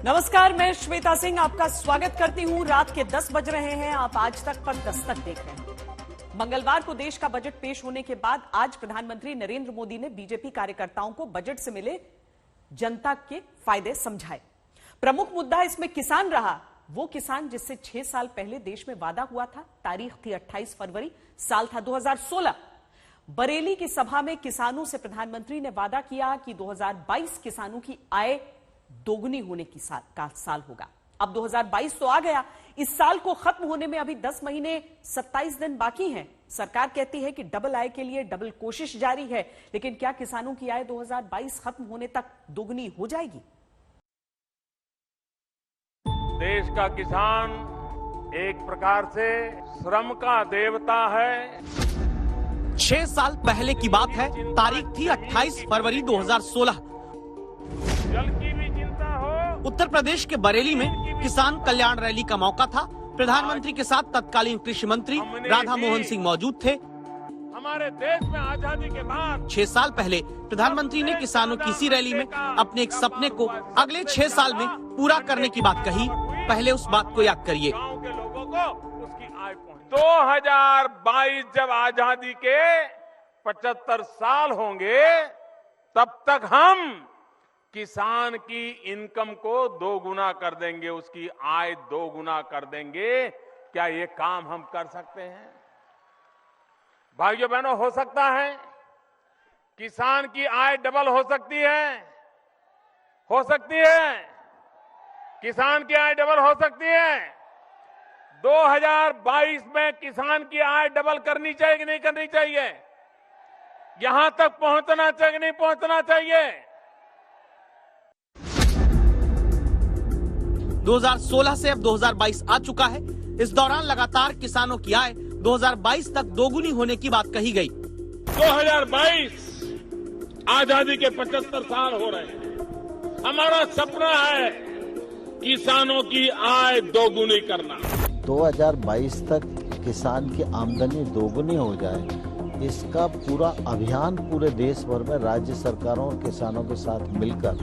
नमस्कार, मैं श्वेता सिंह आपका स्वागत करती हूं। रात के 10 बज रहे हैं। आप आज तक पर दस्तक देख रहे हैं। मंगलवार को देश का बजट पेश होने के बाद आज प्रधानमंत्री नरेंद्र मोदी ने बीजेपी कार्यकर्ताओं को बजट से मिले जनता के फायदे समझाए। प्रमुख मुद्दा इसमें किसान रहा, वो किसान जिससे 6 साल पहले देश में वादा हुआ था। तारीख थी 28 फरवरी, साल था 2016। बरेली की सभा में किसानों से प्रधानमंत्री ने वादा किया कि 2022 किसानों की आय दोगुनी होने की साल होगा। अब 2022 तो आ गया। इस साल को खत्म होने में अभी 10 महीने 27 दिन बाकी हैं। सरकार कहती है कि डबल आय के लिए डबल कोशिश जारी है, लेकिन क्या किसानों की आय 2022 खत्म होने तक दोगुनी हो जाएगी? देश का किसान एक प्रकार से श्रम का देवता है। 6 साल पहले की बात है। तारीख थी 28 फरवरी 2016। जल की भी चिंता हो। उत्तर प्रदेश के बरेली में किसान कल्याण रैली का मौका था। प्रधानमंत्री के साथ तत्कालीन कृषि मंत्री राधा मोहन सिंह मौजूद थे। हमारे देश में आजादी के बाद 6 साल पहले प्रधानमंत्री ने किसानों की इसी रैली में अपने एक सपने को अगले 6 साल में पूरा करने की बात कही। पहले उस बात को याद करिए। गांव के लोगों को उसकी आय पहुंचे। 2022 जब आजादी के 75 साल होंगे, तब तक हम किसान की इनकम को 2 गुना कर देंगे, उसकी आय 2 गुना कर देंगे। क्या ये काम हम कर सकते हैं? भाइयों बहनों, हो सकता है किसान की आय डबल हो सकती है। हो सकती है किसान की आय डबल हो सकती है। 2022 में किसान की आय डबल करनी चाहिए कि नहीं करनी चाहिए? यहां तक पहुंचना चाहिए कि नहीं पहुंचना चाहिए? 2016 से अब 2022 आ चुका है। इस दौरान लगातार किसानों की आय 2022 तक दोगुनी होने की बात कही गई। 2022 आजादी के 75 साल हो रहे हैं। हमारा सपना है किसानों की आय दोगुनी करना। 2022 तक किसान की आमदनी दोगुनी हो जाए, इसका पूरा अभियान पूरे देश भर में राज्य सरकारों और किसानों के साथ मिलकर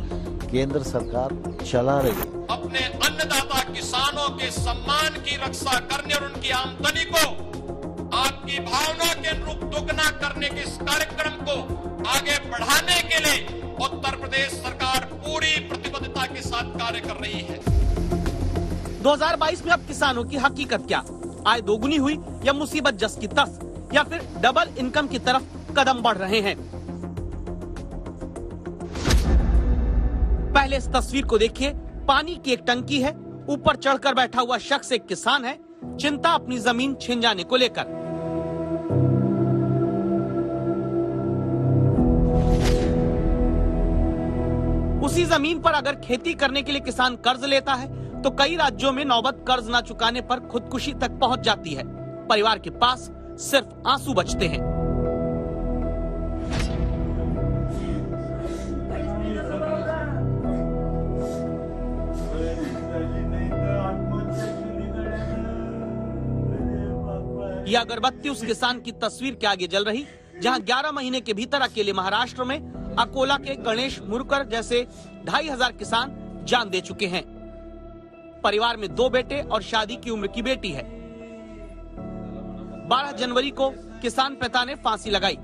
केंद्र सरकार चला रही है। अपने अन्नदाता किसानों के सम्मान की रक्षा करने और उनकी आमदनी को आपकी भावना के अनुरूप दोगुना करने के इस कार्यक्रम को आगे बढ़ाने के लिए उत्तर प्रदेश सरकार पूरी प्रतिबद्धता के साथ कार्य कर रही है। 2022 में अब किसानों की हकीकत क्या? आय दोगुनी हुई या मुसीबत जस की तस, या फिर डबल इनकम की तरफ कदम बढ़ रहे हैं? पहले इस तस्वीर को देखिए। पानी की एक टंकी है, ऊपर चढ़कर बैठा हुआ शख्स एक किसान है, चिंता अपनी जमीन छिन जाने को लेकर। उसी जमीन पर अगर खेती करने के लिए किसान कर्ज लेता है तो कई राज्यों में नौबत कर्ज न चुकाने पर खुदकुशी तक पहुंच जाती है। परिवार के पास सिर्फ आंसू बचते हैं। यह अगरबत्ती उस किसान की तस्वीर के आगे जल रही, जहां 11 महीने के भीतर अकेले महाराष्ट्र में अकोला के गणेश मुरकर जैसे 2500 किसान जान दे चुके हैं। परिवार में 2 बेटे और शादी की उम्र की बेटी है। 12 जनवरी को किसान पिता ने फांसी लगाई।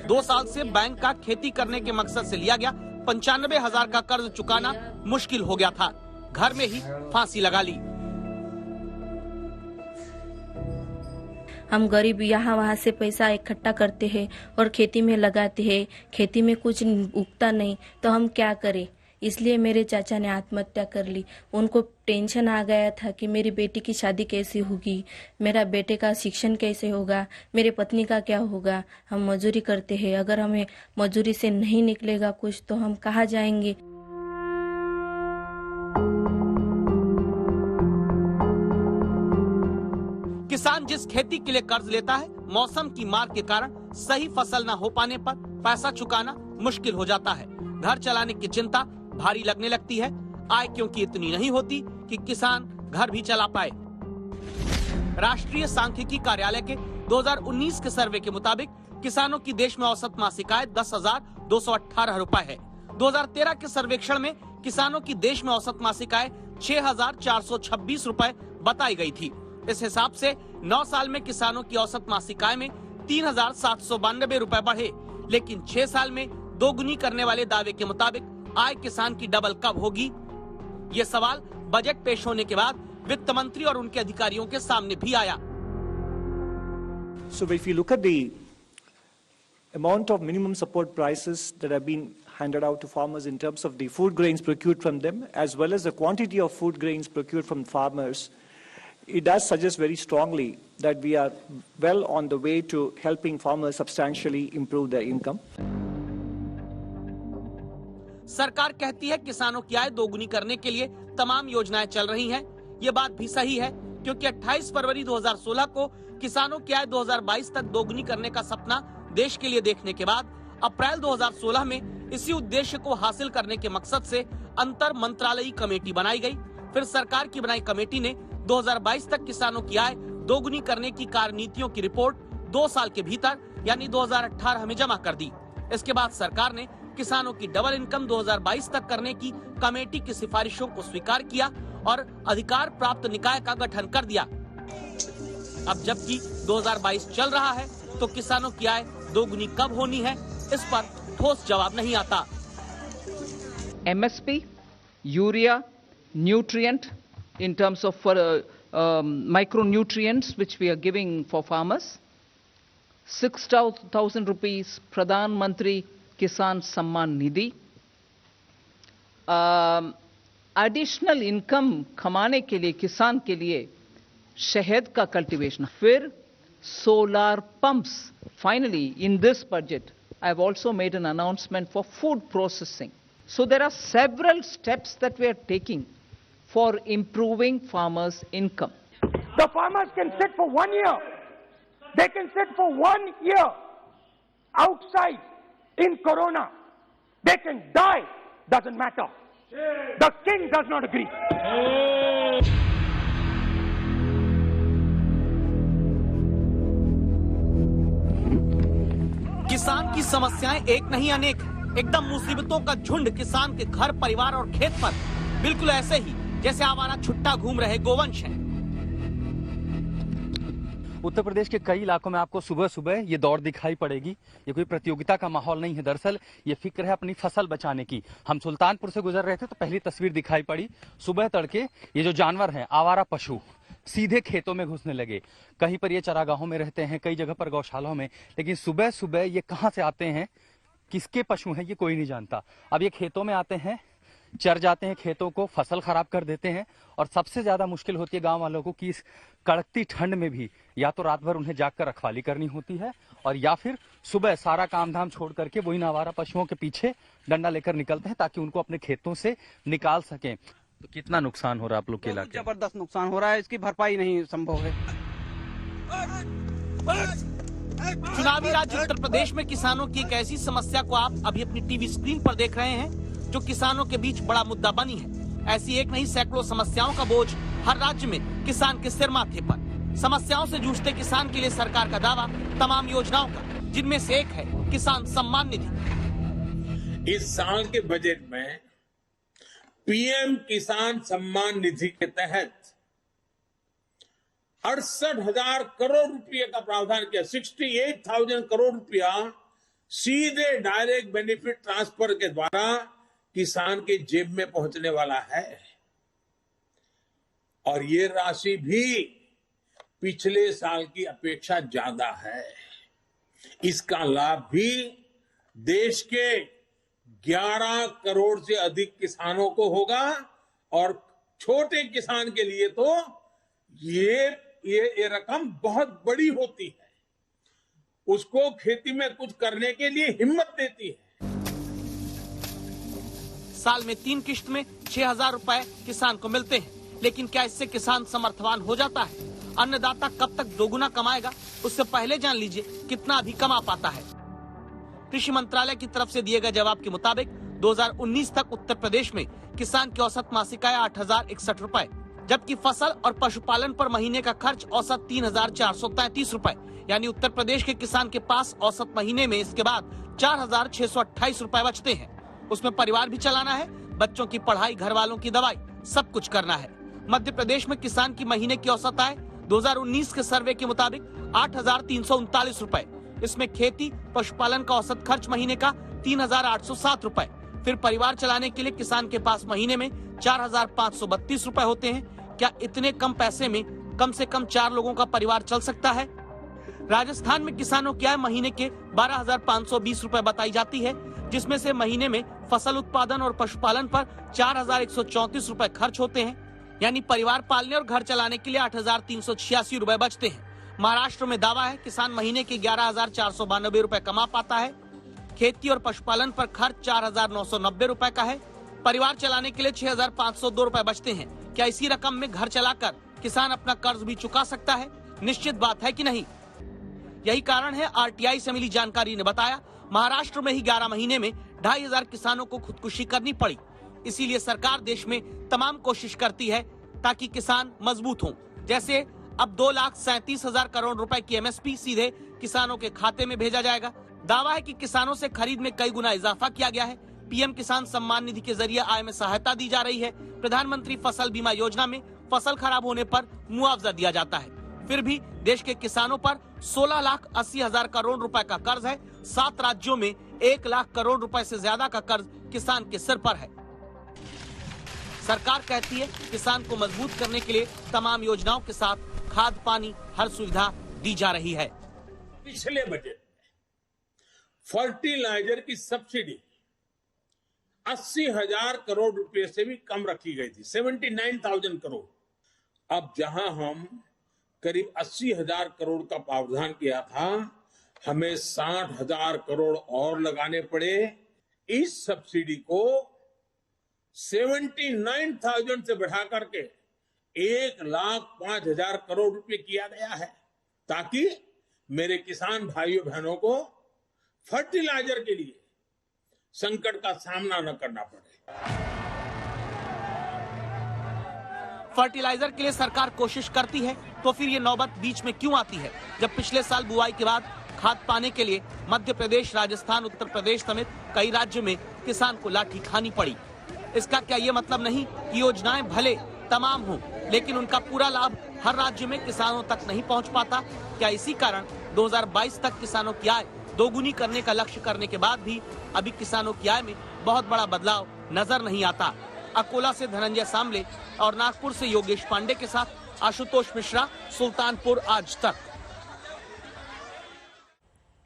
2 साल से बैंक का खेती करने के मकसद से लिया गया 95,000 का कर्ज चुकाना मुश्किल हो गया था। घर में ही फांसी लगा ली। हम गरीब यहाँ वहाँ से पैसा इकट्ठा करते हैं और खेती में लगाते हैं। खेती में कुछ उगता नहीं तो हम क्या करें? इसलिए मेरे चाचा ने आत्महत्या कर ली। उनको टेंशन आ गया था कि मेरी बेटी की शादी कैसे होगी, मेरा बेटे का शिक्षण कैसे होगा, मेरे पत्नी का क्या होगा। हम मजदूरी करते हैं, अगर हमें मजदूरी से नहीं निकलेगा कुछ तो हम कहाँ जाएंगे। किसान जिस खेती के लिए कर्ज लेता है, मौसम की मार के कारण सही फसल न हो पाने पर पैसा चुकाना मुश्किल हो जाता है। घर चलाने की चिंता भारी लगने लगती है। आय क्योंकि इतनी नहीं होती कि किसान घर भी चला पाए। राष्ट्रीय सांख्यिकी कार्यालय के 2019 के सर्वे के मुताबिक किसानों की देश में औसत मासिक आय 10,218 रुपए है। 2013 के सर्वेक्षण में किसानों की देश में औसत मासिक आय 6,426 रुपए बताई गई थी। इस हिसाब से 9 साल में किसानों की औसत मासिक आय में 3,792 रुपए बढ़े, लेकिन 6 साल में दोगुनी करने वाले दावे के मुताबिक आय किसान की डबल कब होगी? ये सवाल बजट पेश होने के बाद वित्त मंत्री और उनके अधिकारियों के सामने भी आया। So if you look at the amount of minimum support prices that have been handed out to farmers in terms of the food grains procured from them, as well as the quantity of food grains procured from farmers, it does suggest very strongly that we are well on the way to helping farmers substantially improve their income. सरकार कहती है किसानों की आय दोगुनी करने के लिए तमाम योजनाएं चल रही हैं। ये बात भी सही है, क्योंकि 28 फरवरी 2016 को किसानों की आय 2022 तक दोगुनी करने का सपना देश के लिए देखने के बाद अप्रैल 2016 में इसी उद्देश्य को हासिल करने के मकसद से अंतर मंत्रालयी कमेटी बनाई गई। फिर सरकार की बनाई कमेटी ने 2022 तक किसानों की आय दोगुनी करने की कार्यनीतियों की रिपोर्ट 2 साल के भीतर यानी 2018 में जमा कर दी। इसके बाद सरकार ने किसानों की डबल इनकम 2022 तक करने की कमेटी की सिफारिशों को स्वीकार किया और अधिकार प्राप्त निकाय का गठन कर दिया। अब जबकि 2022 चल रहा है तो किसानों की आय दोगुनी कब होनी है, इस पर ठोस जवाब नहीं आता। MSP, urea, nutrient in terms of micronutrients which we are giving for farmers, 6,000 rupees Pradhan Mantri Kisan Samman Nidhi, additional income कमाने के लिए किसान के लिए शहद का कल्टीवेशन, फिर solar pumps. Finally in this budget I have also made an announcement for food processing. So there are several steps that we are taking for improving farmers income. The farmers can sit for 1 year. They can sit for 1 year outside in corona. They can die. Doesn't matter. The king does not agree. किसान की समस्याएं एक नहीं अनेक, एकदम मुसीबतों का झुंड किसान के घर, परिवार और खेत पर, बिल्कुल ऐसे ही जैसे आवारा छुट्टा घूम रहे गोवंश हैं। उत्तर प्रदेश के कई इलाकों में आपको सुबह सुबह ये दौड़ दिखाई पड़ेगी। ये कोई प्रतियोगिता का माहौल नहीं है, दरअसल ये फिक्र है अपनी फसल बचाने की। हम सुल्तानपुर से गुजर रहे थे तो पहली तस्वीर दिखाई पड़ी, सुबह तड़के ये जो जानवर हैं, आवारा पशु, सीधे खेतों में घुसने लगे। कहीं पर ये चरागाहों में रहते हैं, कई जगह पर गौशालाओं में, लेकिन सुबह सुबह ये कहां से आते हैं, किसके पशु हैं, ये कोई नहीं जानता। अब ये खेतों में आते हैं, चर जाते हैं खेतों को, फसल खराब कर देते हैं। और सबसे ज्यादा मुश्किल होती है गांव वालों को कि इस कड़कती ठंड में भी या तो रात भर उन्हें जागकर रखवाली करनी होती है, और या फिर सुबह सारा काम धाम छोड़ करके वो इन आवारा पशुओं के पीछे डंडा लेकर निकलते हैं ताकि उनको अपने खेतों से निकाल सकें। तो कितना नुकसान हो रहा है आप लोग के इलाके? जबरदस्त नुकसान हो रहा है, इसकी भरपाई नहीं संभव है। चुनावी राज्य उत्तर प्रदेश में किसानों की एक ऐसी समस्या को आप अभी अपनी टीवी स्क्रीन पर देख रहे हैं जो किसानों के बीच बड़ा मुद्दा बनी है। ऐसी एक नहीं, सैकड़ों समस्याओं का बोझ हर राज्य में किसान के सिर माथे पर। समस्याओं से जूझते किसान के लिए सरकार का दावा तमाम योजनाओं का, जिनमें से एक है किसान सम्मान निधि। इस साल के बजट में पीएम किसान सम्मान निधि के तहत 68,000 करोड़ रुपए का प्रावधान किया। 68,000 करोड़ रुपया सीधे डायरेक्ट बेनिफिट ट्रांसफर के द्वारा किसान के जेब में पहुंचने वाला है। और ये राशि भी पिछले साल की अपेक्षा ज्यादा है। इसका लाभ भी देश के 11 करोड़ से अधिक किसानों को होगा। और छोटे किसान के लिए तो ये रकम बहुत बड़ी होती है, उसको खेती में कुछ करने के लिए हिम्मत देती है। साल में 3 किश्त में 6,000 रुपए किसान को मिलते हैं, लेकिन क्या इससे किसान समर्थवान हो जाता है? अन्नदाता कब तक दोगुना कमाएगा, उससे पहले जान लीजिए कितना अभी कमा पाता है। कृषि मंत्रालय की तरफ से दिए गए जवाब के मुताबिक 2019 तक उत्तर प्रदेश में किसान की औसत मासिक आय 8,061 रुपए, जबकि फसल और पशुपालन पर महीने का खर्च औसत 3,433 रुपए, यानी उत्तर प्रदेश के किसान के पास औसत महीने में इसके बाद 4,628 रुपए बचते हैं। उसमें परिवार भी चलाना है बच्चों की पढ़ाई, घर वालों की दवाई, सब कुछ करना है। मध्य प्रदेश में किसान की महीने की औसत आय 2019 के सर्वे के मुताबिक 8,339 रुपए। इसमें खेती पशुपालन का औसत खर्च महीने का 3,807 रुपए। फिर परिवार चलाने के लिए किसान के पास महीने में 4,532 रुपए होते हैं। क्या इतने कम पैसे में कम से कम 4 लोगों का परिवार चल सकता है? राजस्थान में किसानों की आय महीने के 12,520 रुपए बताई जाती है, जिसमें से महीने में फसल उत्पादन और पशुपालन पर 4,134 रुपए खर्च होते हैं। यानी परिवार पालने और घर चलाने के लिए 8,386 रुपए बचते हैं। महाराष्ट्र में दावा है किसान महीने के 11,492 रुपए कमा पाता है। खेती और पशुपालन पर खर्च 4,990 रुपए का है। परिवार चलाने के लिए 6,502 रुपए बचते हैं। क्या इसी रकम में घर चलाकर किसान अपना कर्ज भी चुका सकता है? निश्चित बात है कि नहीं। यही कारण है आरटीआई से मिली जानकारी ने बताया महाराष्ट्र में ही 11 महीने में 2,500 किसानों को खुदकुशी करनी पड़ी। इसीलिए सरकार देश में तमाम कोशिश करती है ताकि किसान मजबूत हों। जैसे अब 2,37,000 करोड़ रुपए की एमएसपी सीधे किसानों के खाते में भेजा जाएगा। दावा है कि किसानों से खरीद में कई गुना इजाफा किया गया है। पीएम किसान सम्मान निधि के जरिए आय में सहायता दी जा रही है। प्रधानमंत्री फसल बीमा योजना में फसल खराब होने पर मुआवजा दिया जाता है। फिर भी देश के किसानों पर 16,80,000 करोड़ रुपए का कर्ज है। 7 राज्यों में 1 लाख करोड़ रुपए से ज्यादा का कर्ज किसान के सिर पर है। सरकार कहती है किसान को मजबूत करने के लिए तमाम योजनाओं के साथ खाद पानी हर सुविधा दी जा रही है। पिछले बजट में फर्टिलाइजर की सब्सिडी 80,000 करोड़ रुपए से भी कम रखी गई थी, 79,000 करोड़। अब जहां हम करीब 80,000 करोड़ का प्रावधान किया था, हमें 60,000 करोड़ और लगाने पड़े। इस सब्सिडी को 79,000 से बढ़ा करके 1,05,000 करोड़ रुपए किया गया है, ताकि मेरे किसान भाइयों बहनों को फर्टिलाइजर के लिए संकट का सामना न करना पड़े। फर्टिलाइजर के लिए सरकार कोशिश करती है, तो फिर ये नौबत बीच में क्यों आती है, जब पिछले साल बुआई के बाद खाद पाने के लिए मध्य प्रदेश, राजस्थान, उत्तर प्रदेश समेत कई राज्यों में किसान को लाठी खानी पड़ी। इसका क्या ये मतलब नहीं कि योजनाएं भले तमाम हों, लेकिन उनका पूरा लाभ हर राज्य में किसानों तक नहीं पहुंच पाता? क्या इसी कारण 2022 तक किसानों की आय दोगुनी करने का लक्ष्य करने के बाद भी अभी किसानों की आय में बहुत बड़ा बदलाव नजर नहीं आता? अकोला से धनंजय सांबले और नागपुर से योगेश पांडे के साथ आशुतोष मिश्रा, सुल्तानपुर आज तक।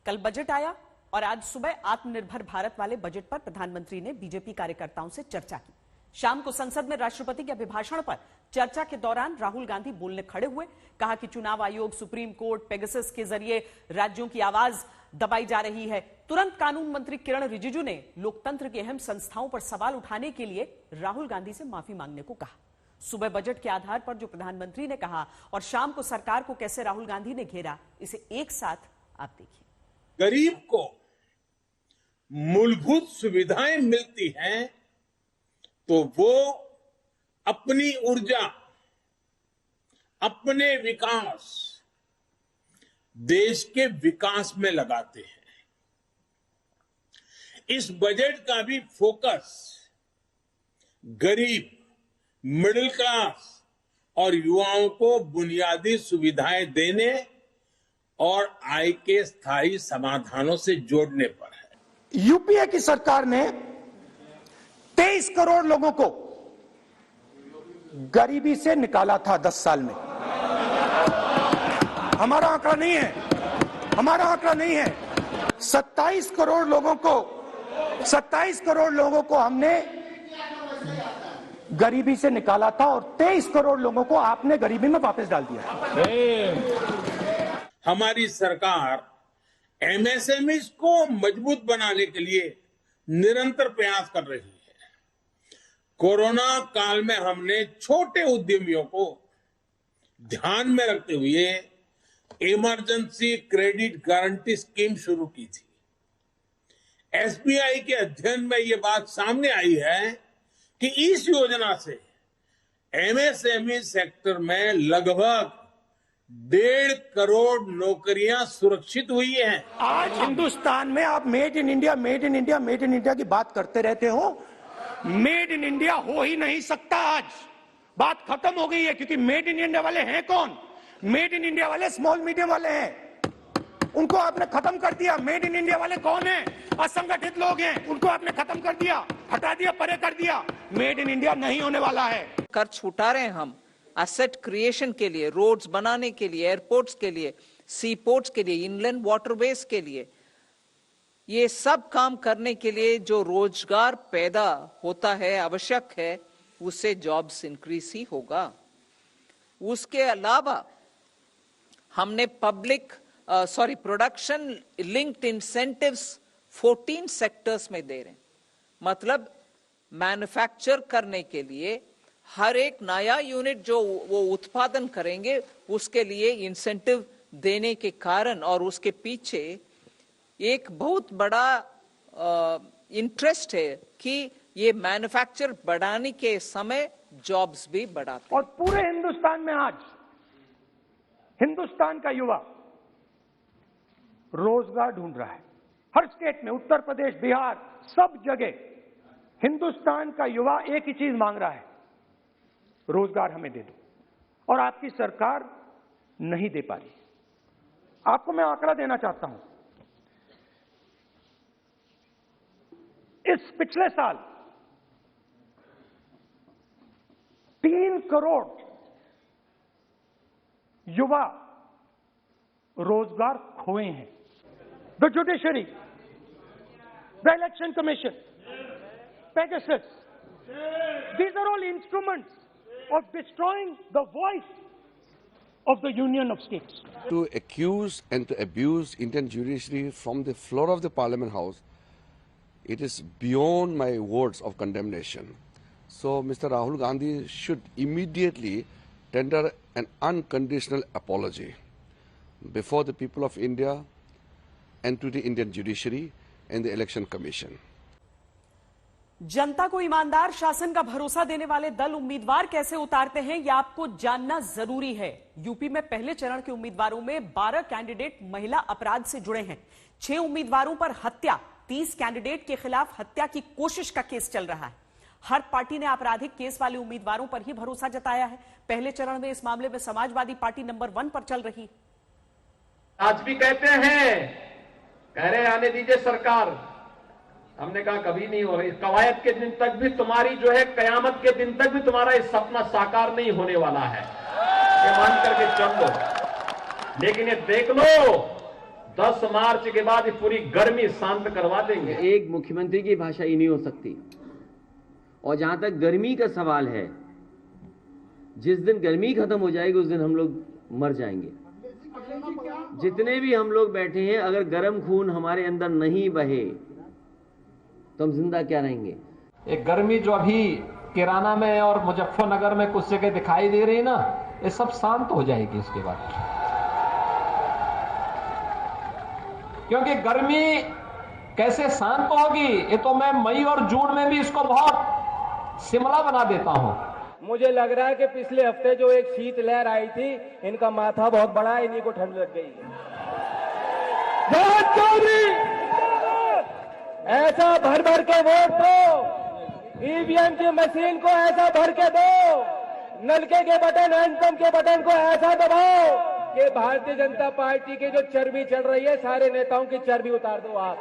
कल बजट आया और आज सुबह आत्मनिर्भर भारत वाले बजट पर प्रधानमंत्री ने बीजेपी कार्यकर्ताओं से चर्चा की। शाम को संसद में राष्ट्रपति के अभिभाषण पर चर्चा के दौरान राहुल गांधी बोलने खड़े हुए। कहा कि चुनाव आयोग, सुप्रीम कोर्ट, पेगासस के जरिए राज्यों की आवाज दबाई जा रही है। तुरंत कानून मंत्री किरण रिजिजू ने लोकतंत्र की अहम संस्थाओं पर सवाल उठाने के लिए राहुल गांधी से माफी मांगने को कहा। सुबह बजट के आधार पर जो प्रधानमंत्री ने कहा और शाम को सरकार को कैसे राहुल गांधी ने घेरा, इसे एक साथ आप देखिए। गरीब को मूलभूत सुविधाएं मिलती हैं तो वो अपनी ऊर्जा, अपने विकास, देश के विकास में लगाते हैं। इस बजट का भी फोकस गरीब, मिडिल क्लास और युवाओं को बुनियादी सुविधाएं देने और आय के स्थायी समाधानों से जोड़ने पर है। यूपीए की सरकार ने 23 करोड़ लोगों को गरीबी से निकाला था 10 साल में। हमारा आंकड़ा नहीं है, हमारा आंकड़ा नहीं है। 27 करोड़ लोगों को हमने गरीबी से निकाला था और 23 करोड़ लोगों को आपने गरीबी में वापस डाल दिया। हमारी सरकार एमएसएमईज को मजबूत बनाने के लिए निरंतर प्रयास कर रही है। कोरोना काल में हमने छोटे उद्यमियों को ध्यान में रखते हुए इमरजेंसी क्रेडिट गारंटी स्कीम शुरू की थी। एसबीआई के अध्ययन में ये बात सामने आई है कि इस योजना से एमएसएमई सेक्टर में लगभग 1.5 करोड़ नौकरियां सुरक्षित हुई हैं। आज हिंदुस्तान में आप मेड इन इंडिया की बात करते रहते हो, मेड इन इंडिया हो ही नहीं सकता। आज बात खत्म हो गई है, क्योंकि मेड इन इंडिया वाले हैं कौन? मेड इन इंडिया वाले स्मॉल मीडियम वाले हैं, उनको आपने खत्म कर दिया। मेड इन इंडिया वाले कौन हैं? असंगठित लोग हैं, उनको आपने खत्म कर दिया, हटा दिया, परे कर दिया। मेड इन इंडिया नहीं होने वाला है। कर छुटा रहे हैं हम एसेट क्रिएशन के लिए, रोड्स बनाने के लिए, एयरपोर्ट्स के लिए, सी पोर्ट्स के लिए, इनलैंड वाटरवेज के लिए। ये सब काम करने के लिए जो रोजगार पैदा होता है, आवश्यक है, उससे जॉब्स इंक्रीज ही होगा। उसके अलावा हमने प्रोडक्शन लिंक्ड इंसेंटिव्स 14 सेक्टर्स में दे रहे हैं। मतलब मैन्युफैक्चर करने के लिए हर एक नया यूनिट जो वो उत्पादन करेंगे उसके लिए इंसेंटिव देने के कारण, और उसके पीछे एक बहुत बड़ा इंटरेस्ट है कि ये मैन्युफैक्चर बढ़ाने के समय जॉब्स भी बढ़ाते। और पूरे हिंदुस्तान में आज हिंदुस्तान का युवा रोजगार ढूंढ रहा है। हर स्टेट में, उत्तर प्रदेश, बिहार, सब जगह हिंदुस्तान का युवा एक ही चीज मांग रहा है, रोजगार हमें दे दो। और आपकी सरकार नहीं दे पा रही। आपको मैं आंकड़ा देना चाहता हूं। इस पिछले साल 3 करोड़ युवा रोजगार खोए हैं। The judiciary, the election commission, Pegasus, these are all instruments of destroying the voice of the Union of States. To accuse and to abuse Indian judiciary from the floor of the Parliament House, it is beyond my words of condemnation. So Mr. Rahul Gandhi should immediately tender an unconditional apology before the people of India and to the Indian judiciary and the Election Commission. जनता को ईमानदार शासन का भरोसा देने वाले दल उम्मीदवार कैसे उतारते हैं, यह आपको जानना जरूरी है। यूपी में पहले चरण के उम्मीदवारों में 12 कैंडिडेट महिला अपराध से जुड़े हैं। 6 उम्मीदवारों पर हत्या, 30 कैंडिडेट के खिलाफ हत्या की कोशिश का केस चल रहा है। हर पार्टी ने आपराधिक केस वाले उम्मीदवारों पर ही भरोसा जताया है। पहले चरण में इस मामले में समाजवादी पार्टी नंबर 1 पर चल रही। आज भी कहते हैं, कह रहे आने दीजिए सरकार। हमने कहा कभी नहीं हो रही। कवायद के दिन तक भी तुम्हारी जो है, कयामत के दिन तक भी तुम्हारा ये सपना साकार नहीं होने वाला है, ये मान करके चल लो। लेकिन ये देख लो, 10 मार्च के बाद ये पूरी गर्मी शांत करवा देंगे। एक मुख्यमंत्री की भाषा ही नहीं हो सकती। और जहां तक गर्मी का सवाल है, जिस दिन गर्मी खत्म हो जाएगी उस दिन हम लोग मर जाएंगे। जितने भी हम लोग बैठे हैं, अगर गर्म खून हमारे अंदर नहीं बहे तो हम जिंदा क्या रहेंगे। एक गर्मी जो अभी किराना में और मुजफ्फरनगर में कुछ जगह दिखाई दे रही है ना, ये सब शांत हो जाएगी इसके बाद। क्योंकि गर्मी कैसे शांत होगी, ये तो मैं मई और जून में भी इसको बहुत शिमला बना देता हूं। मुझे लग रहा है कि पिछले हफ्ते जो एक शीत लहर आई थी, इनका माथा बहुत बड़ा है, इन्हीं को ठंड लग गई। ऐसा भर भर के वोट दो, ईवीएम की मशीन को ऐसा भर के दो, नलके के बटन, हैंडपंप के बटन को ऐसा दबाओ कि भारतीय जनता पार्टी की जो चर्बी चढ़ रही है, सारे नेताओं की चर्बी उतार दो आप।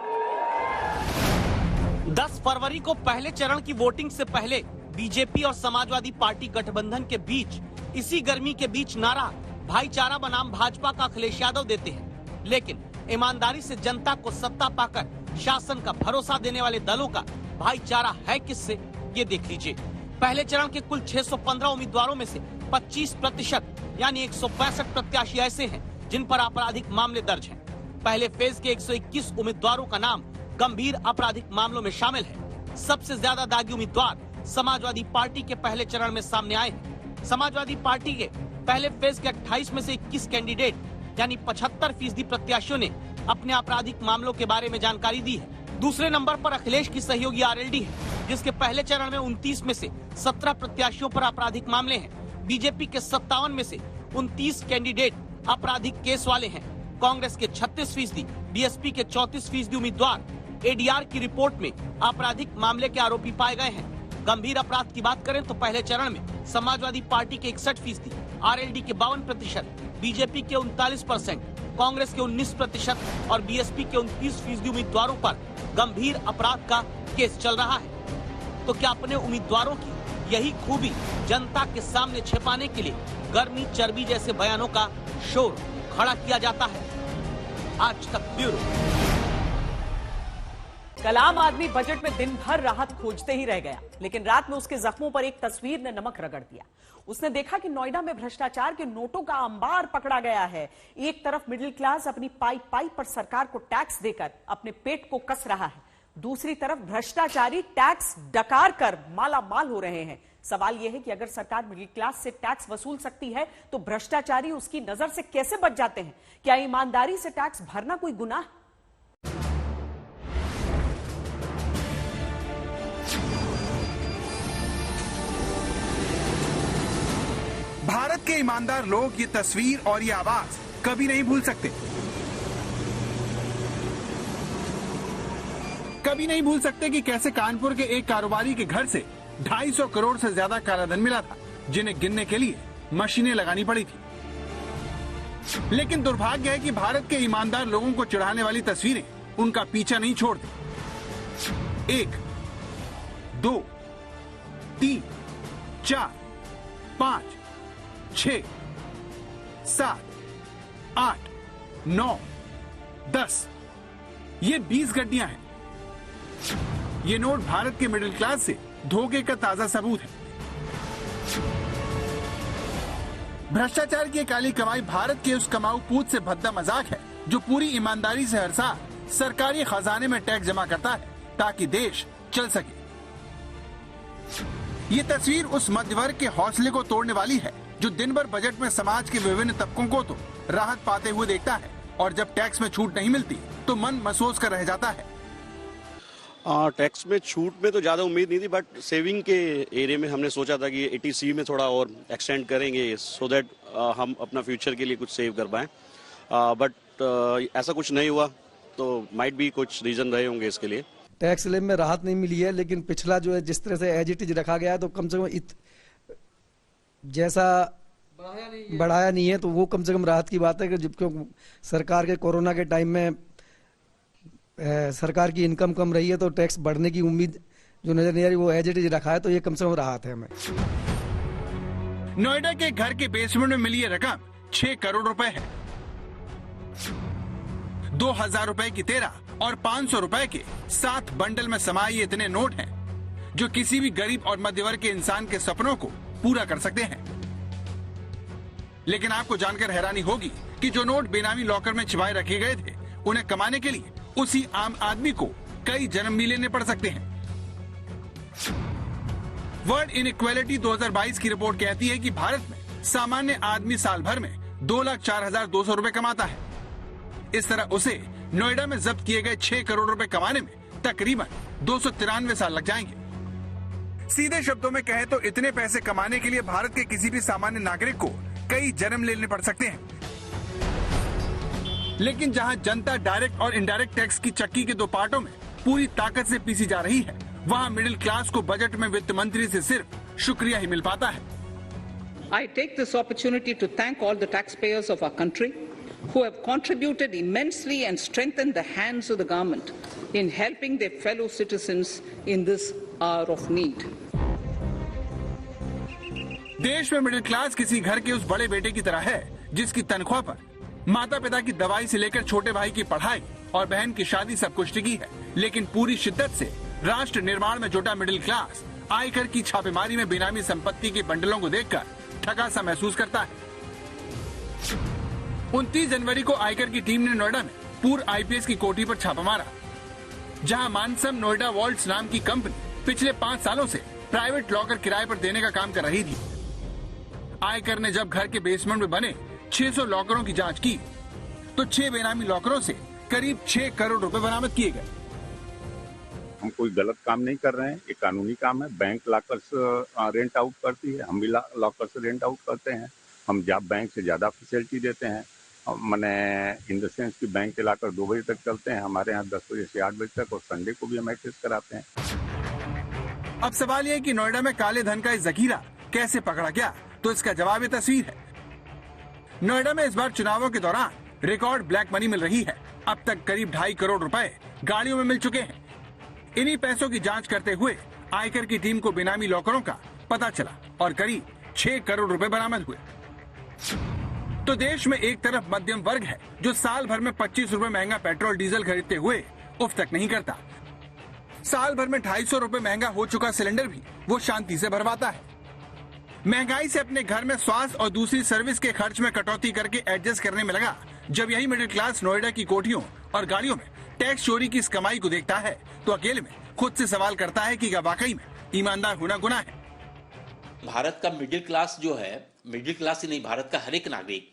10 फरवरी को पहले चरण की वोटिंग से पहले बीजेपी और समाजवादी पार्टी गठबंधन के बीच इसी गर्मी के बीच नारा भाईचारा बनाम भाजपा का अखिलेश यादव देते हैं। लेकिन ईमानदारी से जनता को सत्ता पाकर शासन का भरोसा देने वाले दलों का भाईचारा है किससे, ये देख लीजिए। पहले चरण के कुल 615 उम्मीदवारों में से 25% यानी 165 प्रत्याशी ऐसे हैं जिन पर आपराधिक मामले दर्ज हैं। पहले फेज के 121 उम्मीदवारों का नाम गंभीर आपराधिक मामलों में शामिल है। सबसे ज्यादा दागी उम्मीदवार समाजवादी पार्टी के पहले चरण में सामने आए हैं। समाजवादी पार्टी के पहले फेज के 28 में से 21 कैंडिडेट यानी 75% प्रत्याशियों ने अपने आपराधिक मामलों के बारे में जानकारी दी है। दूसरे नंबर पर अखिलेश की सहयोगी आरएलडी है, जिसके पहले चरण में 29 में से 17 प्रत्याशियों पर आपराधिक मामले हैं। बीजेपी के 57 में से 29 कैंडिडेट आपराधिक केस वाले हैं। कांग्रेस के 36%, बीएसपी के 34% उम्मीदवार एडीआर की रिपोर्ट में आपराधिक मामले के आरोपी पाए गए हैं। गंभीर अपराध की बात करें तो पहले चरण में समाजवादी पार्टी के 61%, आरएलडी के 52%, बीजेपी के 39%, कांग्रेस के 19% और बीएसपी के 29% उम्मीदवारों पर गंभीर अपराध का केस चल रहा है। तो क्या अपने उम्मीदवारों की यही खूबी जनता के सामने छिपाने के लिए गर्मी चर्बी जैसे बयानों का शोर खड़ा किया जाता है? आज तक ब्यूरो। कल आम आदमी बजट में दिन भर राहत खोजते ही रह गया, लेकिन रात में उसके जख्मों पर एक तस्वीर ने नमक रगड़ दिया। उसने देखा कि नोएडा में भ्रष्टाचार के नोटों का अंबार पकड़ा गया है। एक तरफ मिडिल क्लास अपनी पाई पाई पर सरकार को टैक्स देकर अपने पेट को कस रहा है, दूसरी तरफ भ्रष्टाचारी टैक्स डकार कर माला माल हो रहे हैं। सवाल यह है कि अगर सरकार मिडिल क्लास से टैक्स वसूल सकती है तो भ्रष्टाचारी उसकी नजर से कैसे बच जाते हैं? क्या ईमानदारी से टैक्स भरना कोई गुनाह? भारत के ईमानदार लोग ये तस्वीर और ये आवाज कभी नहीं भूल सकते। कभी नहीं भूल सकते कि कैसे कानपुर के एक कारोबारी के घर से 250 करोड़ से ज्यादा कालाधन मिला था, जिन्हें गिनने के लिए मशीनें लगानी पड़ी थी। लेकिन दुर्भाग्य है कि भारत के ईमानदार लोगों को चिढ़ाने वाली तस्वीरें उनका पीछा नहीं छोड़ती। 1, 2, 3, 4, 5, 6, 7, 8, 9, 10, ये 20 गड्डियां हैं। ये नोट भारत के मिडिल क्लास से धोखे का ताजा सबूत है। भ्रष्टाचार की काली कमाई भारत के उस कमाऊ पूत से भद्दा मजाक है जो पूरी ईमानदारी से हर साल सरकारी खजाने में टैक्स जमा करता है ताकि देश चल सके। ये तस्वीर उस मध्य वर्ग के हौसले को तोड़ने वाली है जो दिन भर बजट में समाज के विभिन्न तबकों को तो राहत पाते हुए देखता है और जब टैक्स में छूट नहीं मिलती तो मन महसूस कर रह जाता है। टैक्स में छूट में तो ज़्यादा उम्मीद नहीं थी, बट सेविंग के एरिया में हमने सोचा था कि 80C में थोड़ा और एक्सटेंड करेंगे सो दैट हम अपना फ्यूचर के लिए कुछ सेव कर पाएं। बट ऐसा कुछ नहीं हुआ, तो माइट भी कुछ रीजन रहे होंगे इसके लिए। टैक्स स्लैब में राहत नहीं मिली है, लेकिन पिछला जो है जिस तरह से एज इट इज रखा गया है तो कम से कम जैसा बढ़ाया नहीं है तो वो कम से कम राहत की बात है कि जबकि सरकार के कोरोना के टाइम में सरकार की इनकम कम रही है तो टैक्स बढ़ने की उम्मीद जो नजर नहीं आ रही, वो एज इट इज रखा है तो ये कम से कम राहत है हमें। नोएडा के घर के बेसमेंट में मिली ये रकम 6 करोड़ रुपए है। 2000 रुपए की 13 और 500 रुपए के 7 बंडल में समाये ये इतने नोट हैं जो किसी भी गरीब और मध्य वर्ग के इंसान के सपनों को पूरा कर सकते हैं। लेकिन आपको जानकर हैरानी होगी कि जो नोट बेनामी लॉकर में छिपाए रखे गए थे, उन्हें कमाने के लिए उसी आम आदमी को कई जन्म भी लेने पड़ सकते हैं। वर्ल्ड इनइक्वालिटी 2022 की रिपोर्ट कहती है कि भारत में सामान्य आदमी साल भर में 2,04,200 रुपए कमाता है। इस तरह उसे नोएडा में जब्त किए गए 6 करोड़ रुपए कमाने में तकरीबन 293 साल लग जाएंगे। सीधे शब्दों में कहें तो इतने पैसे कमाने के लिए भारत के किसी भी सामान्य नागरिक को कई जन्म लेने पड़ सकते हैं। लेकिन जहां जनता डायरेक्ट और इनडायरेक्ट टैक्स की चक्की के 2 पार्टों में पूरी ताकत से पीसी जा रही है, वहां मिडिल क्लास को बजट में वित्त मंत्री से सिर्फ शुक्रिया ही मिल पाता है। I take this opportunity to thank all the taxpayers of our country who have contributed immensely and strengthened the hands of the government in helping their fellow citizens in this hour of need. देश में middle class किसी घर के उस बड़े बेटे की तरह है जिसकी तनख्वाह पर माता पिता की दवाई से लेकर छोटे भाई की पढ़ाई और बहन की शादी सब कुछ टिकी है। लेकिन पूरी शिद्दत से राष्ट्र निर्माण में जुटा मिडिल क्लास आयकर की छापेमारी में बेनामी संपत्ति के बंडलों को देखकर ठगा सा महसूस करता है। 29 जनवरी को आयकर की टीम ने नोएडा में पूर्व आईपीएस की कोठी पर छापा मारा, जहां मानसम नोएडा वॉल्ट्स नाम की कंपनी पिछले 5 सालों से प्राइवेट लॉकर किराए पर देने का काम कर रही थी। आयकर ने जब घर के बेसमेंट में बने 600 लॉकरों की जांच की तो 6 बेनामी लॉकरों से करीब 6 करोड़ रुपए बरामद किए गए। हम कोई गलत काम नहीं कर रहे हैं, ये कानूनी काम है। बैंक लॉकर से रेंट आउट करती है, हम भी लॉकर से रेंट आउट करते हैं। हम जब बैंक से ज्यादा फैसिलिटी देते हैं, मैंने इन द सेंस कि बैंक के लॉकर 2 बजे तक चलते हैं, हमारे यहाँ 10 बजे से 8 बजे तक, और संडे को भी हम एक्सेस कराते हैं। अब सवाल ये है कि नोएडा में काले धन का ये जखीरा कैसे पकड़ा गया, तो इसका जवाब ये तस्वीर है। नोएडा में इस बार चुनावों के दौरान रिकॉर्ड ब्लैक मनी मिल रही है। अब तक करीब 2.5 करोड़ रुपए गाड़ियों में मिल चुके हैं। इन्हीं पैसों की जांच करते हुए आयकर की टीम को बेनामी लॉकरों का पता चला और करीब 6 करोड़ रुपए बरामद हुए। तो देश में एक तरफ मध्यम वर्ग है जो साल भर में 25 रुपए महंगा पेट्रोल डीजल खरीदते हुए उफ तक नहीं करता। साल भर में 250 रुपए महंगा हो चुका सिलेंडर भी वो शांति से भरवाता है। महंगाई से अपने घर में स्वास्थ्य और दूसरी सर्विस के खर्च में कटौती करके एडजस्ट करने में लगा जब यही मिडिल क्लास नोएडा की कोठियों और गाड़ियों में टैक्स चोरी की इस कमाई को देखता है तो अकेले में खुद से सवाल करता है कि क्या वाकई में ईमानदार होना गुनाह है। भारत का मिडिल क्लास जो है, मिडिल क्लास ही नहीं, भारत का हर एक नागरिक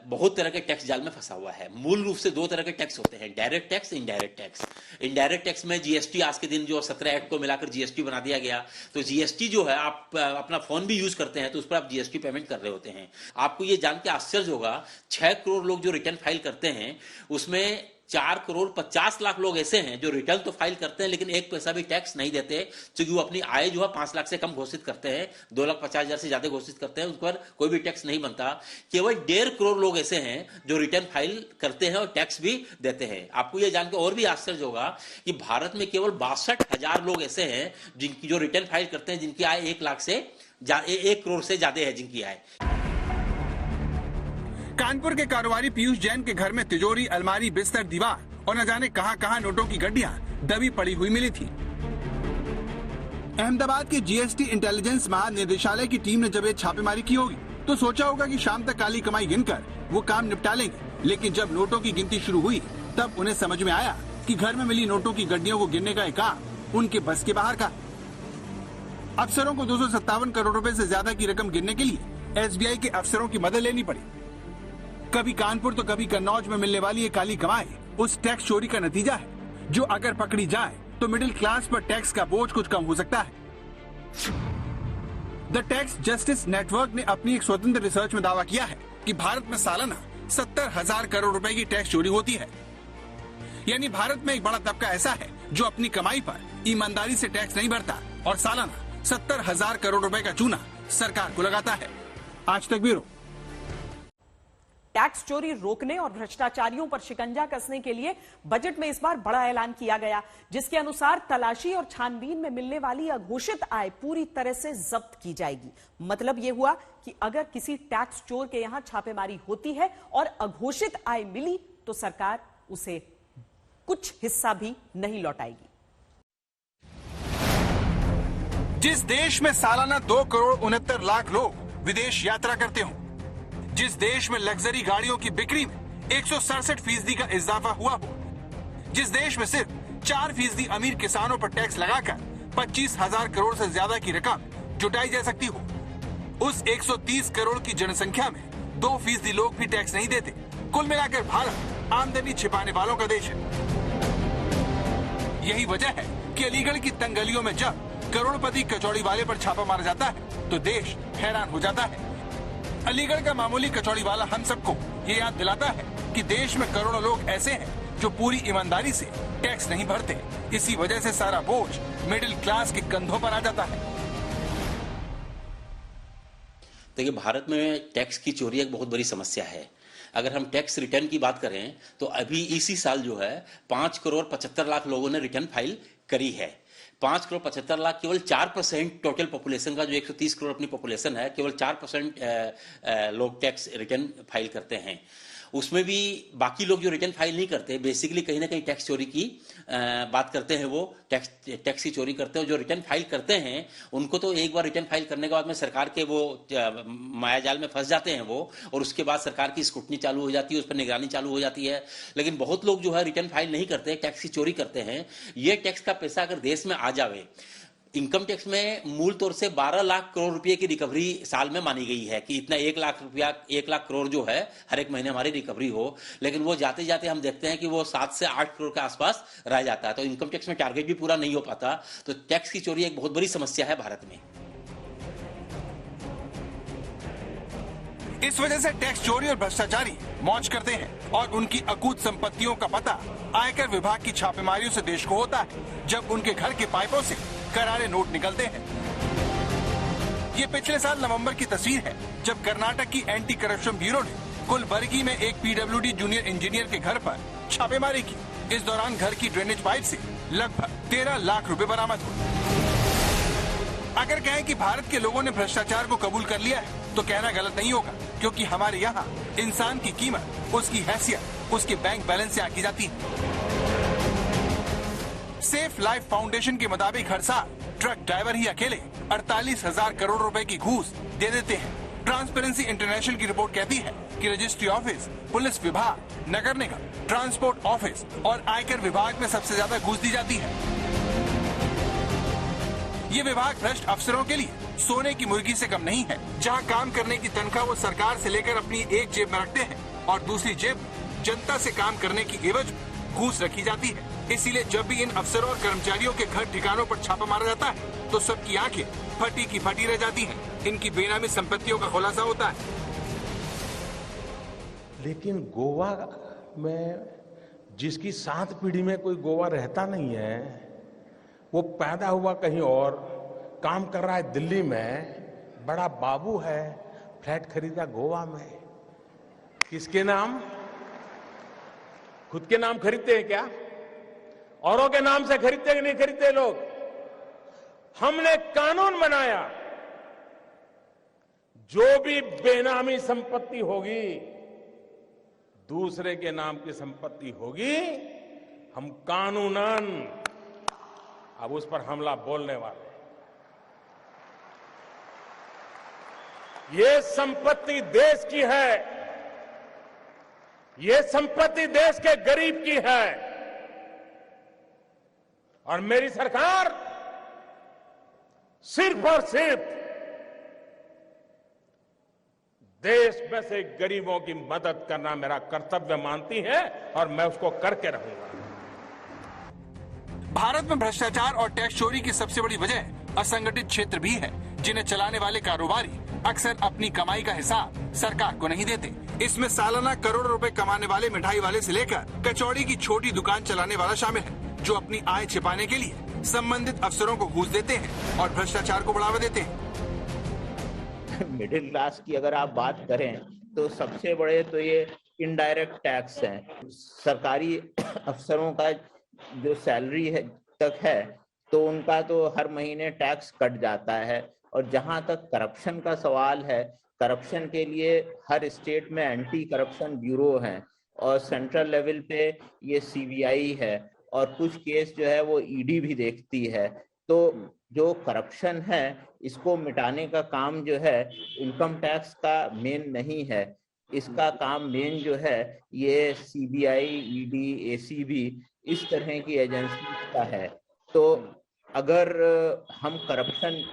बहुत तरह के टैक्स जाल में फंसा हुआ है। मूल रूप से 2 तरह के टैक्स होते हैं, direct tax, indirect tax. Indirect tax में जीएसटी आज के दिन जो 17 एक्ट को मिलाकर जीएसटी बना दिया गया, तो जीएसटी जो है आप अपना फोन भी यूज करते हैं तो उस पर आप जीएसटी पेमेंट कर रहे होते हैं। आपको ये जान के आश्चर्य होगा 6 करोड़ लोग जो रिटर्न फाइल करते हैं उसमें 4 करोड़ 50 लाख लोग ऐसे हैं जो रिटर्न तो फाइल करते हैं लेकिन एक पैसा भी टैक्स नहीं देते, क्योंकि वो अपनी आय जो है 5 लाख से कम घोषित करते हैं, 2,50,000 से ज्यादा घोषित करते हैं, उस पर कोई भी टैक्स नहीं बनता। केवल 1.5 करोड़ लोग ऐसे हैं जो रिटर्न फाइल करते हैं और टैक्स भी देते हैं। आपको यह जानकर और भी आश्चर्य होगा कि भारत में केवल 62,000 लोग ऐसे हैं जिनकी जो रिटर्न फाइल करते हैं जिनकी आय 1 करोड़ से ज्यादा है जिनकी आय। कानपुर के कारोबारी पीयूष जैन के घर में तिजोरी, अलमारी, बिस्तर, दीवार और न जाने कहां नोटों की गड्डियां दबी पड़ी हुई मिली थी। अहमदाबाद के जीएसटी इंटेलिजेंस महानिदेशालय की टीम ने जब ये छापेमारी की होगी तो सोचा होगा कि शाम तक काली कमाई गिनकर वो काम निपटा लेंगे, लेकिन जब नोटों की गिनती शुरू हुई तब उन्हें समझ में आया कि घर में मिली नोटों की गड्डियों को गिनने का एक काम उनके बस के बाहर का। अफसरों को 257 करोड़ रुपए से ज्यादा की रकम गिनने के लिए एसबीआई के अफसरों की मदद लेनी पड़ी। कभी कानपुर तो कभी कन्नौज में मिलने वाली ये काली कमाई उस टैक्स चोरी का नतीजा है जो अगर पकड़ी जाए तो मिडिल क्लास पर टैक्स का बोझ कुछ कम हो सकता है। द टैक्स जस्टिस नेटवर्क ने अपनी एक स्वतंत्र रिसर्च में दावा किया है कि भारत में सालाना 70,000 करोड़ रुपए की टैक्स चोरी होती है। यानी भारत में एक बड़ा तबका ऐसा है जो अपनी कमाई पर ईमानदारी से टैक्स नहीं भरता और सालाना 70,000 करोड़ रुपए का चूना सरकार को लगाता है। आज तक ब्यूरो। टैक्स चोरी रोकने और भ्रष्टाचारियों पर शिकंजा कसने के लिए बजट में इस बार बड़ा ऐलान किया गया, जिसके अनुसार तलाशी और छानबीन में मिलने वाली अघोषित आय पूरी तरह से जब्त की जाएगी। मतलब यह हुआ कि अगर किसी टैक्स चोर के यहां छापेमारी होती है और अघोषित आय मिली तो सरकार उसे कुछ हिस्सा भी नहीं लौटाएगी। जिस देश में सालाना 2 करोड़ 69 लाख लोग विदेश यात्रा करते हों, जिस देश में लग्जरी गाड़ियों की बिक्री में 167% का इजाफा हुआ हो, जिस देश में सिर्फ 4% अमीर किसानों पर टैक्स लगाकर 25,000 करोड़ से ज्यादा की रकम जुटाई जा सकती हो, उस 130 करोड़ की जनसंख्या में 2% लोग भी टैक्स नहीं देते। कुल मिलाकर भारत आमदनी छिपाने वालों का देश है। यही वजह है कि अलीगढ़ की तंग गलियों में जब करोड़पति कचौड़ी वाले पर छापा मारा जाता है तो देश हैरान हो जाता है। अलीगढ़ का मामूली कचौड़ी वाला हम सबको ये याद दिलाता है कि देश में करोड़ों लोग ऐसे हैं जो पूरी ईमानदारी से टैक्स नहीं भरते। इसी वजह से सारा बोझ मिडिल क्लास के कंधों पर आ जाता है। देखिए, भारत में टैक्स की चोरी एक बहुत बड़ी समस्या है। अगर हम टैक्स रिटर्न की बात करें तो अभी इसी साल जो है 5 करोड़ 75 लाख लोगों ने रिटर्न फाइल करी है। 5 करोड़ 75 लाख केवल 4% टोटल पॉपुलेशन का, जो 130 करोड़ अपनी पॉपुलेशन है, केवल 4% लोग टैक्स रिटर्न फाइल करते हैं। उसमें भी बाकी लोग जो रिटर्न फाइल नहीं करते, बेसिकली कहीं ना कहीं टैक्स चोरी की बात करते हैं। वो टैक्स की चोरी करते हैं। जो रिटर्न फाइल करते हैं उनको तो एक बार रिटर्न फाइल करने के बाद में सरकार के वो मायाजाल में फंस जाते हैं वो, और उसके बाद सरकार की स्क्रूटनी चालू हो जाती है, उस पर निगरानी चालू हो जाती है। लेकिन बहुत लोग जो है रिटर्न फाइल नहीं करते, टैक्स की चोरी करते हैं। ये टैक्स का पैसा अगर देश में आ जावे, इनकम टैक्स में मूल तौर से 12 लाख करोड़ रुपए की रिकवरी साल में मानी गई है कि इतना 1 लाख करोड़ जो है हर एक महीने हमारी रिकवरी हो। लेकिन वो जाते जाते हम देखते हैं कि वो 7 से 8 करोड़ के आसपास रह जाता है। तो इनकम टैक्स में टारगेट भी पूरा नहीं हो पाता। तो टैक्स की चोरी एक बहुत बड़ी समस्या है भारत में। इस वजह से टैक्स चोरी और भ्रष्टाचारी मौज करते हैं और उनकी अकूत संपत्तियों का पता आयकर विभाग की छापेमारियों से देश को होता है, जब उनके घर के पाइपों से करारे नोट निकलते हैं। ये पिछले साल नवंबर की तस्वीर है, जब कर्नाटक की एंटी करप्शन ब्यूरो ने कुलबर्गी में एक पीडब्ल्यूडी जूनियर इंजीनियर के घर पर छापेमारी की। इस दौरान घर की ड्रेनेज पाइप से लगभग 13 लाख रुपए बरामद हुए। अगर कहें कि भारत के लोगों ने भ्रष्टाचार को कबूल कर लिया है, तो कहना गलत नहीं होगा, क्योंकि हमारे यहाँ इंसान की कीमत, उसकी हैसियत, उसके बैंक बैलेंस से आंकी जाती है। सेफ लाइफ फाउंडेशन के मुताबिक हर साल ट्रक ड्राइवर ही अकेले 48,000 करोड़ रुपए की घूस दे देते हैं। ट्रांसपेरेंसी इंटरनेशनल की रिपोर्ट कहती है कि रजिस्ट्री ऑफिस, पुलिस विभाग, नगर निगम, ट्रांसपोर्ट ऑफिस और आयकर विभाग में सबसे ज्यादा घूस दी जाती है। ये विभाग भ्रष्ट अफसरों के लिए सोने की मुर्गी से कम नहीं है, जहां काम करने की तनख्वाह वो सरकार से लेकर अपनी एक जेब में रखते हैं और दूसरी जेब में जनता से काम करने की एवज में घूस रखी जाती है। इसीलिए जब भी इन अफसरों और कर्मचारियों के घर ठिकानों पर छापा मारा जाता है, तो सबकी आंखें फटी की फटी रह जाती हैं। इनकी बेनामी संपत्तियों का खुलासा होता है। लेकिन गोवा में जिसकी 7 पीढ़ी में कोई गोवा रहता नहीं है, वो पैदा हुआ कहीं और, काम कर रहा है दिल्ली में, बड़ा बाबू है, फ्लैट खरीदा गोवा में। किसके नाम? खुद के नाम खरीदते हैं क्या? औरों के नाम से खरीदते कि नहीं खरीदते लोग? हमने कानून बनाया, जो भी बेनामी संपत्ति होगी, दूसरे के नाम की संपत्ति होगी, हम कानूनन अब उस पर हमला बोलने वाले। ये संपत्ति देश की है, ये संपत्ति देश के गरीब की है, और मेरी सरकार सिर्फ और सिर्फ देश में से गरीबों की मदद करना मेरा कर्तव्य मानती है, और मैं उसको करके रहूंगा। भारत में भ्रष्टाचार और टैक्स चोरी की सबसे बड़ी वजह असंगठित क्षेत्र भी है, जिन्हें चलाने वाले कारोबारी अक्सर अपनी कमाई का हिसाब सरकार को नहीं देते। इसमें सालाना करोड़ों रुपए कमाने वाले मिठाई वाले से लेकर कचौड़ी की छोटी दुकान चलाने वाला शामिल है, जो अपनी आय छिपाने के लिए संबंधित अफसरों को घूस देते हैं और भ्रष्टाचार को बढ़ावा देते हैं। मिडिल क्लास की अगर आप बात करें तो सबसे बड़े तो ये इनडायरेक्ट टैक्स हैं। सरकारी अफसरों का जो सैलरी है तक है, तो उनका तो हर महीने टैक्स कट जाता है। और जहां तक करप्शन का सवाल है, करप्शन के लिए हर स्टेट में एंटी करप्शन ब्यूरो है, और सेंट्रल लेवल पे ये CBI है, और कुछ केस जो है वो ED भी देखती है। तो जो करप्शन है, इसको मिटाने का काम जो है इनकम टैक्स का मेन नहीं है। इसका काम मेन जो है ये CBI, ED, ACB इस तरह की एजेंसी का है। तो अगर हम करप्शन,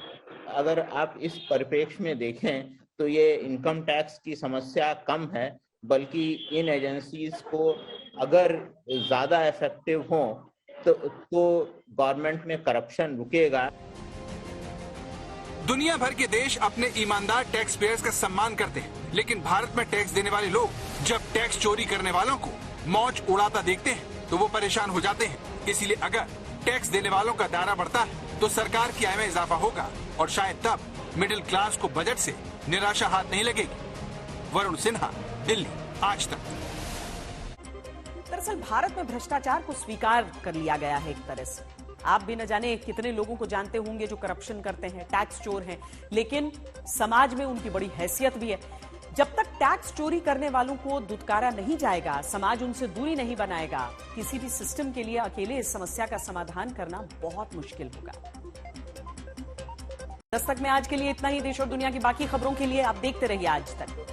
अगर आप इस परिप्रेक्ष्य में देखें, तो ये इनकम टैक्स की समस्या कम है, बल्कि इन एजेंसीज को अगर ज्यादा इफेक्टिव हो तो गवर्नमेंट में करप्शन रुकेगा। दुनिया भर के देश अपने ईमानदार टैक्स पेयर्स का सम्मान करते हैं, लेकिन भारत में टैक्स देने वाले लोग जब टैक्स चोरी करने वालों को मौज उड़ाता देखते हैं तो वो परेशान हो जाते हैं। इसीलिए अगर टैक्स देने वालों का दायरा बढ़ता है तो सरकार की आय में इजाफा होगा, और शायद तब मिडिल क्लास को बजट से निराशा हाथ नहीं लगेगी। वरुण सिन्हा, दिल्ली, आज तक। दरअसल भारत में भ्रष्टाचार को स्वीकार कर लिया गया है एक तरह से। आप भी न जाने कितने लोगों को जानते होंगे जो करप्शन करते हैं, टैक्स चोर हैं, लेकिन समाज में उनकी बड़ी हैसियत भी है। जब तक टैक्स चोरी करने वालों को दुत्कारा नहीं जाएगा, समाज उनसे दूरी नहीं बनाएगा, किसी भी सिस्टम के लिए अकेले इस समस्या का समाधान करना बहुत मुश्किल होगा। दस्तक में आज के लिए इतना ही। देश और दुनिया की बाकी खबरों के लिए आप देखते रहिए आज तक।